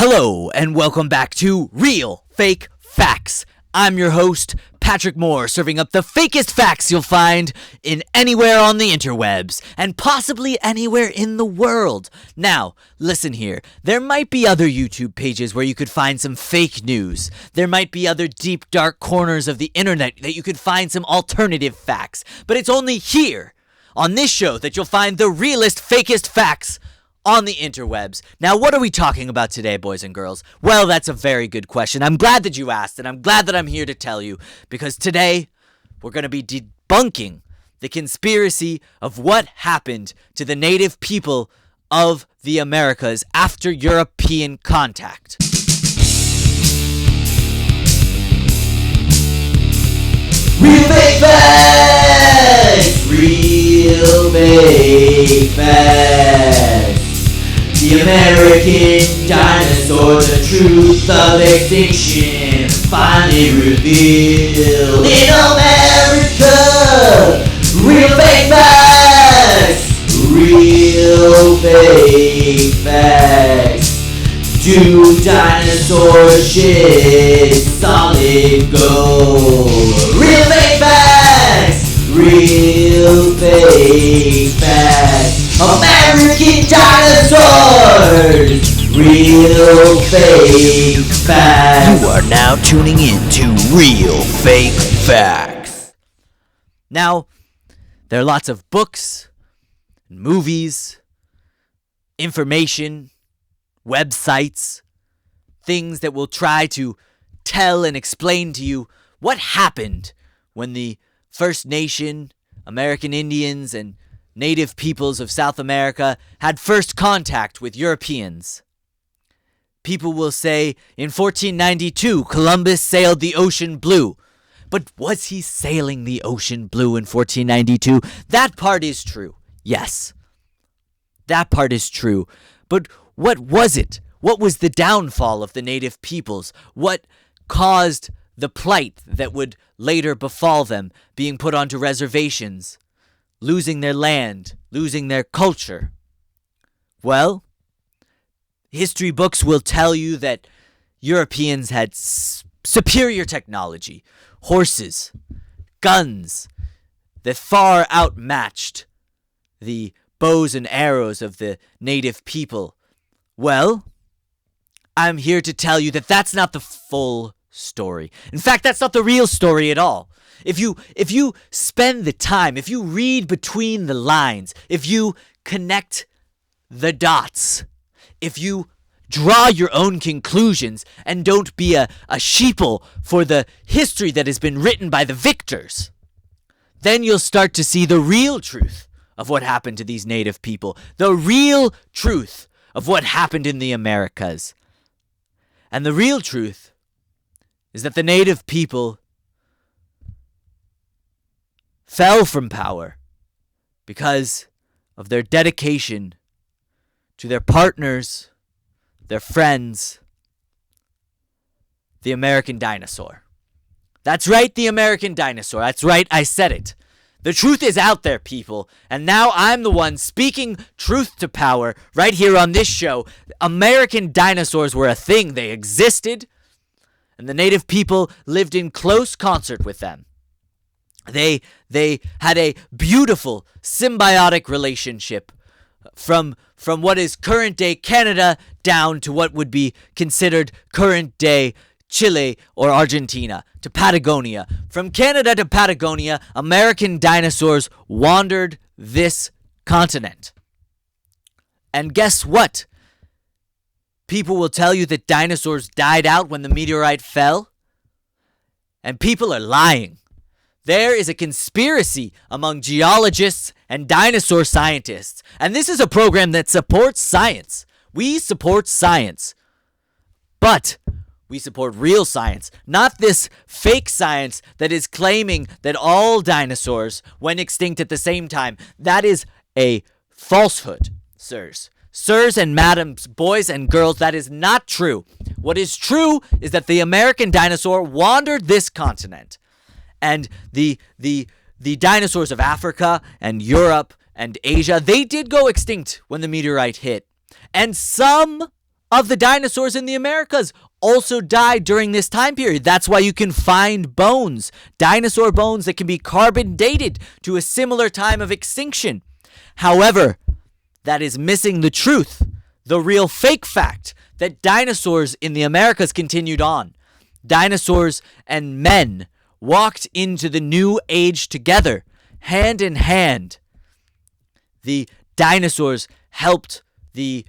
Hello, and welcome back to Real Fake Facts. I'm your host, Patrick Moore, serving up the fakest facts you'll find in anywhere on the interwebs, and possibly anywhere in the world. Now, listen here. There might be other YouTube pages where you could find some fake news. There might be other deep, dark corners of the internet that you could find some alternative facts. But it's only here, on this show, that you'll find the realest, fakest facts on the interwebs. Now, what are we talking about today, boys and girls? Well, that's a very good question. I'm glad that you asked, and I'm glad that I'm here to tell you, because today we're going to be debunking the conspiracy of what happened to the native people of the Americas after European contact. Real fake facts! Real fake facts! The American dinosaur, the truth of extinction, finally revealed in America. Real fake facts! Real fake facts! Do dinosaurs shit solid gold? Real fake facts! Real fake facts! American dinosaurs! Real fake facts! You are now tuning in to Real Fake Facts. Now, there are lots of books, movies, information, websites, things that will try to tell and explain to you what happened when the First Nation, American Indians, and native peoples of South America had first contact with Europeans. People will say in 1492 Columbus sailed the ocean blue. But was he sailing the ocean blue in 1492? That part is true. Yes. That part is true. But what was it? What was the downfall of the native peoples? What caused the plight that would later befall them, being put onto reservations, losing their land, losing their culture? Well, history books will tell you that Europeans had superior technology, horses, guns, that far outmatched the bows and arrows of the native people. Well, I'm here to tell you that that's not the full story. In fact, that's not the real story at all. If you spend the time, if you read between the lines, if you connect the dots, if you draw your own conclusions and don't be a sheeple for the history that has been written by the victors, then you'll start to see the real truth of what happened to these native people, the real truth of what happened in the Americas. And the real truth is that the native people fell from power because of their dedication to their partners, their friends, the American dinosaur. That's right, the American dinosaur. That's right, I said it. The truth is out there, people, and now I'm the one speaking truth to power right here on this show. American dinosaurs were a thing. They existed, and the native people lived in close concert with them. They had a beautiful symbiotic relationship from what is current-day Canada down to what would be considered current-day Chile or Argentina, to Patagonia. From Canada to Patagonia, American dinosaurs wandered this continent. And guess what? People will tell you that dinosaurs died out when the meteorite fell. And people are lying. There is a conspiracy among geologists and dinosaur scientists. And this is a program that supports science. We support science. But we support real science, not this fake science that is claiming that all dinosaurs went extinct at the same time. That is a falsehood, sirs. Sirs and madams, boys and girls, that is not true. What is true is that the American dinosaur wandered this continent. And the dinosaurs of Africa and Europe and Asia, they did go extinct when the meteorite hit. And some of the dinosaurs in the Americas also died during this time period. That's why you can find bones, dinosaur bones that can be carbon dated to a similar time of extinction. However, that is missing the truth, the real fake fact that dinosaurs in the Americas continued on. Dinosaurs and men walked into the new age together, hand in hand. The dinosaurs helped the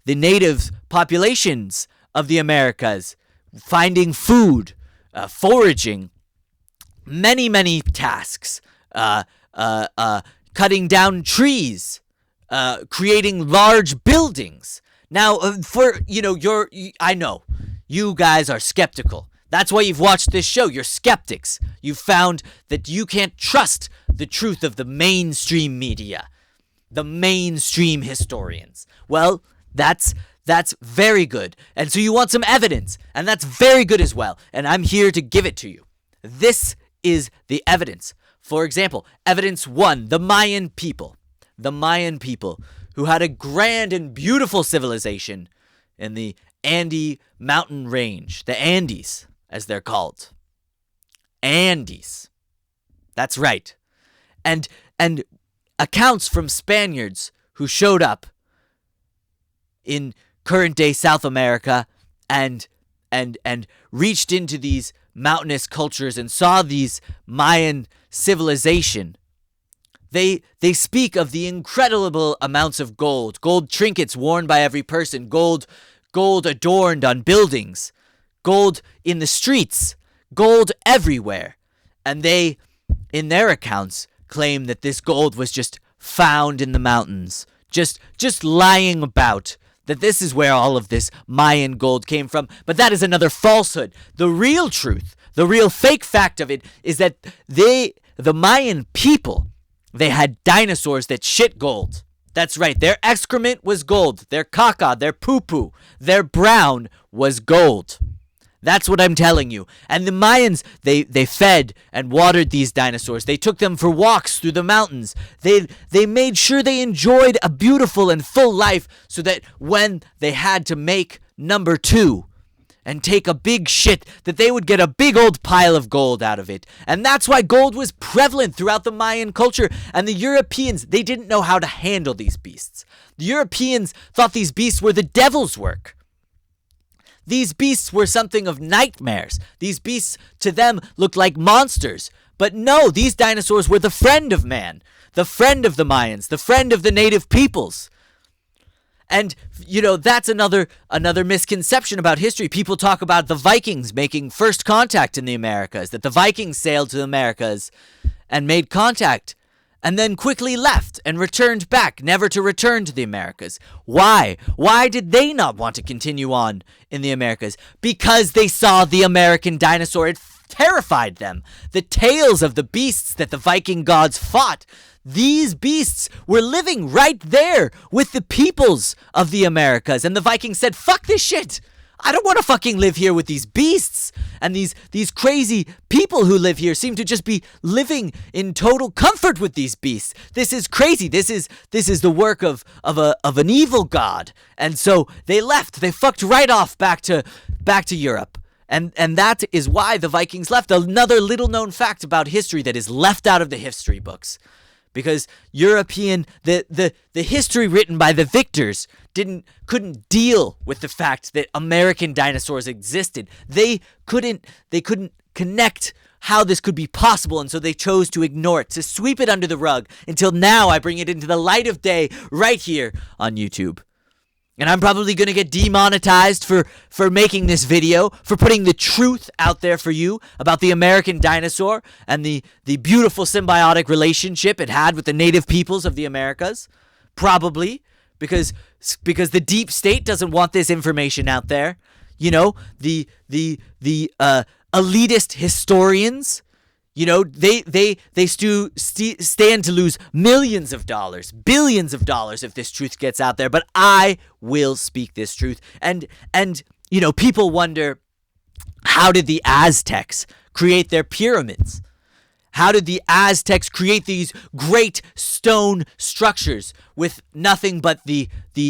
native populations of the Americas finding food, foraging, many tasks, cutting down trees, creating large buildings. Now, I know you guys are skeptical. That's why you've watched this show. You're skeptics. You've found that you can't trust the truth of the mainstream media, the mainstream historians. Well, that's very good. And so you want some evidence, and that's very good as well. And I'm here to give it to you. This is the evidence. For example, evidence 1, the Mayan people. The Mayan people who had a grand and beautiful civilization in the Andes mountain range, the Andes, as they're called. Andes. That's right. And accounts from Spaniards who showed up in current-day South America and reached into these mountainous cultures and saw these Mayan civilization. They speak of the incredible amounts of gold trinkets worn by every person, gold adorned on buildings, gold in the streets, gold everywhere. And they, in their accounts, claim that this gold was just found in the mountains, just lying about, that this is where all of this Mayan gold came from. But that is another falsehood. The real truth, the real fake fact of it is that the Mayan people, they had dinosaurs that shit gold. That's right. Their excrement was gold. Their caca, their poo-poo, their brown was gold. That's what I'm telling you. And the Mayans, they fed and watered these dinosaurs. They took them for walks through the mountains. They made sure they enjoyed a beautiful and full life so that when they had to make number 2 and take a big shit, that they would get a big old pile of gold out of it. And that's why gold was prevalent throughout the Mayan culture. And the Europeans, they didn't know how to handle these beasts. The Europeans thought these beasts were the devil's work. These beasts were something of nightmares. These beasts, to them, looked like monsters. But no, these dinosaurs were the friend of man, the friend of the Mayans, the friend of the native peoples. And, that's another misconception about history. People talk about the Vikings making first contact in the Americas, that the Vikings sailed to the Americas and made contact and then quickly left and returned back, never to return to the Americas. Why? Why did they not want to continue on in the Americas? Because they saw the American dinosaur. It terrified them. The tales of the beasts that the Viking gods fought, these beasts were living right there with the peoples of the Americas. And the Vikings said, fuck this shit. I don't want to fucking live here with these beasts. And these crazy people who live here seem to just be living in total comfort with these beasts. This is crazy. This is the work of an evil god. And so they left. They fucked right off back to Europe. And that is why the Vikings left. Another little known fact about history that is left out of the history books. Because the history written by the victors couldn't deal with the fact that American dinosaurs existed. They couldn't connect how this could be possible, and so they chose to ignore it, to sweep it under the rug, until now I bring it into the light of day right here on YouTube. And I'm probably going to get demonetized for making this video, for putting the truth out there for you about the American dinosaur and the beautiful symbiotic relationship it had with the native peoples of the Americas. Probably, because the deep state doesn't want this information out there. The elitist historians, they stand to lose millions of dollars, billions of dollars if this truth gets out there. But I will speak this truth. And people wonder, how did the Aztecs create their pyramids? How did the Aztecs create these great stone structures with nothing but the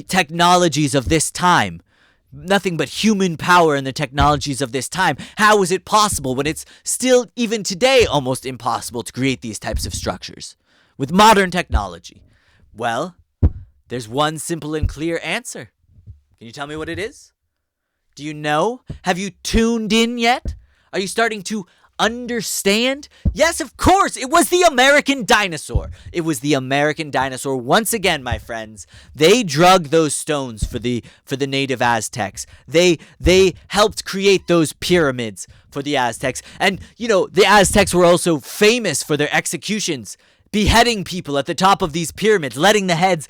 technologies of this time? Nothing but human power and the technologies of this time. How is it possible when it's still, even today, almost impossible to create these types of structures with modern technology? Well, there's one simple and clear answer. Can you tell me what it is? Do you know? Have you tuned in yet? Are you starting to understand? Yes, of course. It was the American dinosaur. It was the American dinosaur once again, my friends. They drug those stones for the native Aztecs. They helped create those pyramids for the Aztecs. And the Aztecs were also famous for their executions, beheading people at the top of these pyramids, letting the heads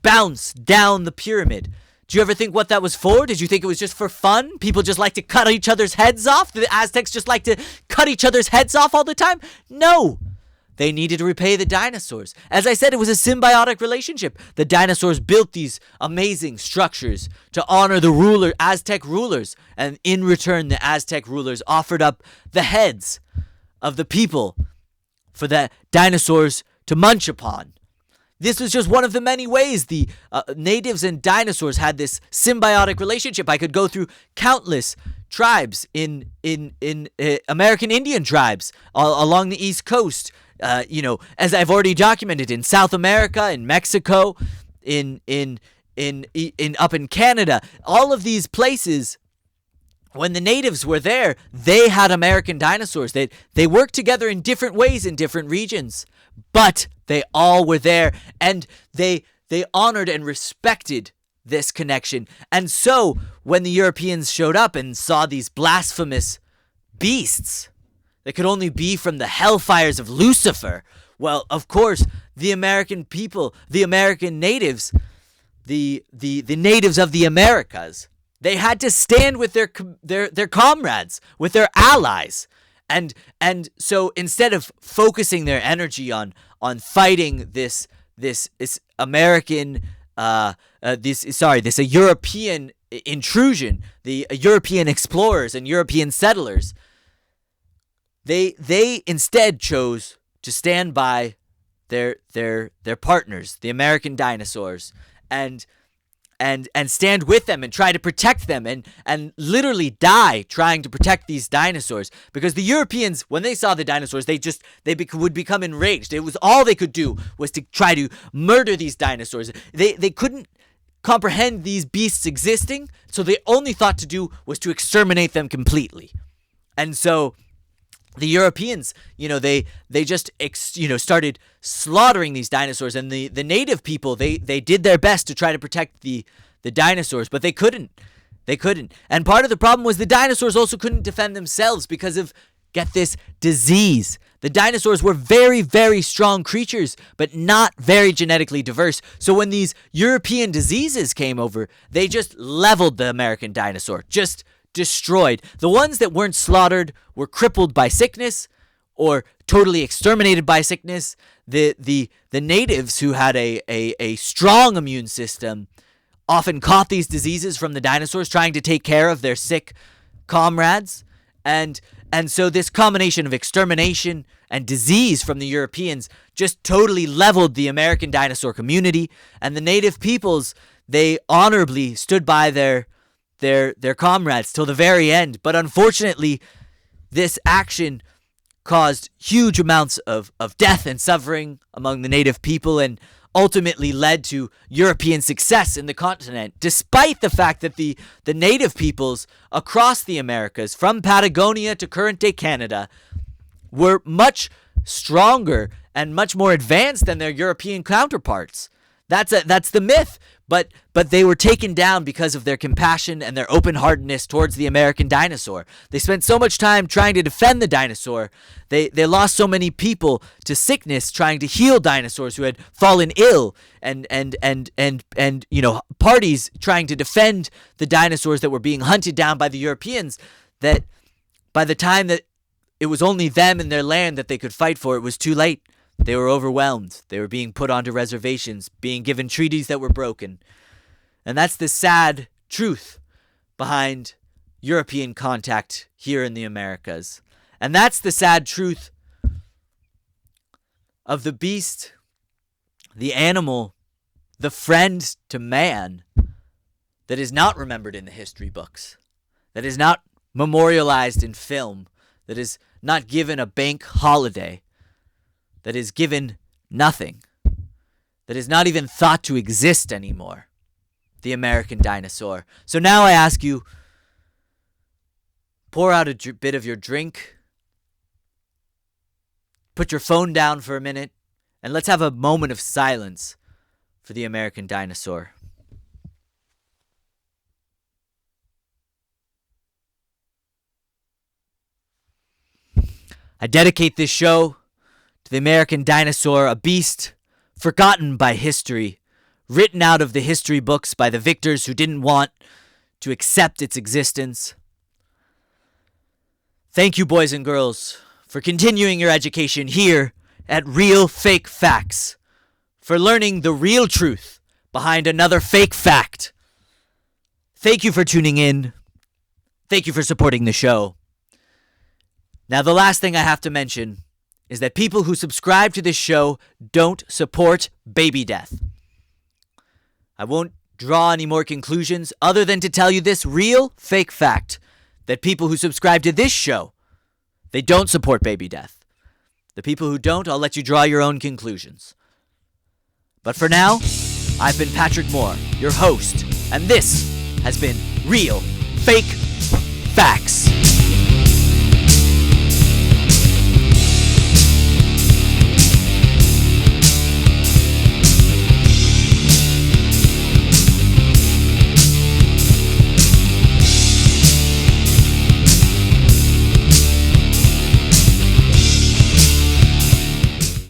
bounce down the pyramid. Do you ever think what that was for? Did you think it was just for fun? People just like to cut each other's heads off? The Aztecs just like to cut each other's heads off all the time? No. They needed to repay the dinosaurs. As I said, it was a symbiotic relationship. The dinosaurs built these amazing structures to honor the Aztec rulers. And in return, the Aztec rulers offered up the heads of the people for the dinosaurs to munch upon. This was just one of the many ways the natives and dinosaurs had this symbiotic relationship. I could go through countless tribes in American Indian tribes along the East Coast. As I've already documented, in South America, in Mexico, in up in Canada, all of these places. When the natives were there, they had American dinosaurs. They worked together in different ways in different regions, but they all were there, and they honored and respected this connection. And so, when the Europeans showed up and saw these blasphemous beasts that could only be from the hellfires of Lucifer, well, of course, the American people, the American natives, the natives of the Americas, they had to stand with their comrades, with their allies. And so instead of focusing their energy on fighting this American this European intrusion, the European explorers and European settlers, they instead chose to stand by their partners, the American dinosaurs, and stand with them and try to protect them and literally die trying to protect these dinosaurs. Because the Europeans, when they saw the dinosaurs, they would become enraged. It was all they could do was to try to murder these dinosaurs. They couldn't comprehend these beasts existing, so the only thought to do was to exterminate them completely. And so the Europeans, they just started slaughtering these dinosaurs, and the native people, they did their best to try to protect the dinosaurs, but they couldn't. And part of the problem was the dinosaurs also couldn't defend themselves because of, get this, disease. The dinosaurs were very, very strong creatures, but not very genetically diverse. So when these European diseases came over, they just leveled the American dinosaur, just destroyed. The ones that weren't slaughtered were crippled by sickness or totally exterminated by sickness. The natives who had a strong immune system often caught these diseases from the dinosaurs, trying to take care of their sick comrades. And so this combination of extermination and disease from the Europeans just totally leveled the American dinosaur community. And the native peoples, they honorably stood by their comrades till the very end. But unfortunately, this action caused huge amounts of death and suffering among the native people, and ultimately led to European success in the continent, despite the fact that the native peoples across the Americas, from Patagonia to current-day Canada, were much stronger and much more advanced than their European counterparts. That's the myth. But they were taken down because of their compassion and their open-heartedness towards the American dinosaur. They spent so much time trying to defend the dinosaur. They lost so many people to sickness trying to heal dinosaurs who had fallen ill, and parties trying to defend the dinosaurs that were being hunted down by the Europeans, that by the time that it was only them and their land that they could fight for, it was too late. They were overwhelmed. They were being put onto reservations, being given treaties that were broken. And that's the sad truth behind European contact here in the Americas. And that's the sad truth of the beast, the animal, the friend to man that is not remembered in the history books, that is not memorialized in film, that is not given a bank holiday, that is given nothing, that is not even thought to exist anymore, the American dinosaur. So now I ask you, pour out a bit of your drink, put your phone down for a minute, and let's have a moment of silence for the American dinosaur. I dedicate this show to the American dinosaur, a beast forgotten by history, written out of the history books by the victors who didn't want to accept its existence. Thank you, boys and girls, for continuing your education here at Real Fake Facts, for learning the real truth behind another fake fact. Thank you for tuning in. Thank you for supporting the show. Now, the last thing I have to mention is that people who subscribe to this show don't support baby death. I won't draw any more conclusions other than to tell you this real fake fact, that people who subscribe to this show, they don't support baby death. The people who don't, I'll let you draw your own conclusions. But for now, I've been Patrick Moore, your host, and this has been Real Fake Facts.